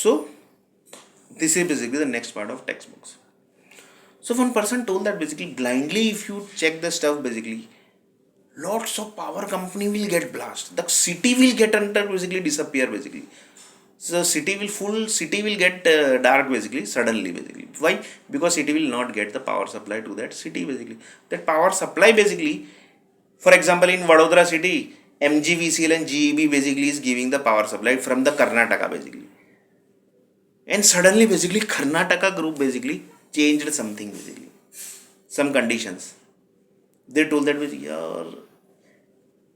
So this is basically the next part of text box. So one person told that basically blindly if you check the stuff, basically lots of power company will get blast, the city will get under basically disappear basically. So city will get dark basically suddenly basically. Why? Because city will not get the power supply to that city basically. That power supply basically, for example in Vadodara city, MGVCL and GEB basically is giving the power supply from the Karnataka basically. And suddenly basically Karnataka group basically changed something basically, some conditions. They told that basically यार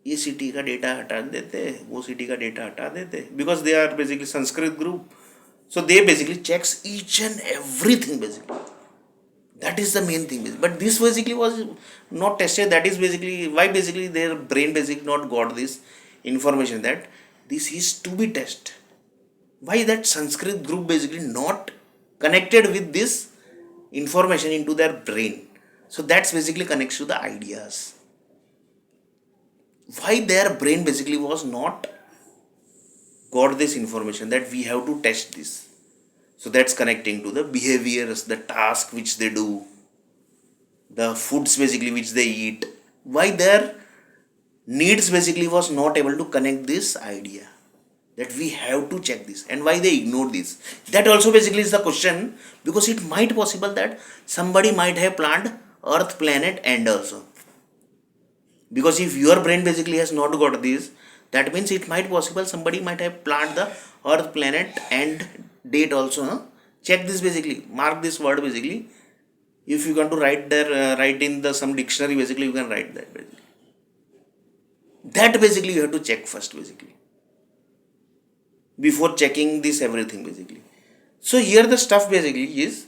ये city का data हटा देते, वो city का data हटा देते, because they are basically Sanskrit group. So they basically checks each and everything basically. That is the main thing. But this basically was not tested. That is basically why basically their brain basically not got this information that this is to be tested. Why that Sanskrit group basically not connected with this information into their brain. So that's basically connects to the ideas. Why their brain basically was not got this information that we have to test this. So that's connecting to the behaviors, the task which they do, the foods basically which they eat. Why their needs basically was not able to connect this idea that we have to check this, and why they ignore this. That also basically is the question, because it might possible that somebody might have planned Earth, planet, and also. Because if your brain basically has not got this, that means it might possible somebody might have planned the Earth, planet, and date also. Huh? Check this basically, mark this word basically. If you want to write there, write in the some dictionary basically, you can write that basically. That basically you have to check first basically, before checking this everything basically. So here the stuff basically is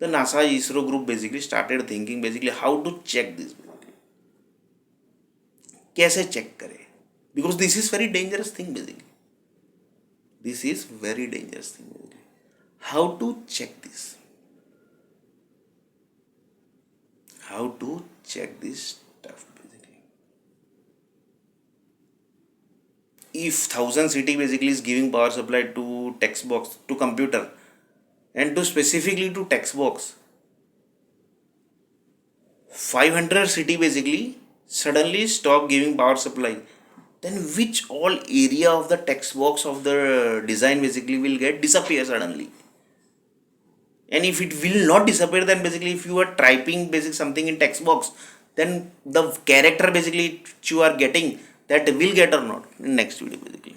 the NASA ISRO group basically started thinking basically how to check this basically. कैसे check करें? Because this is very dangerous thing basically. This is very dangerous thing basically. How to check this? How to check this stuff basically? If 1000 city basically is giving power supply to text box, to computer, and to specifically to text box, 500 city basically suddenly stop giving power supply, then which all area of the text box of the design basically will get disappear suddenly. And if it will not disappear, then basically if you are typing basic something in text box, then the character basically which you are getting, that will get or not in next video basically.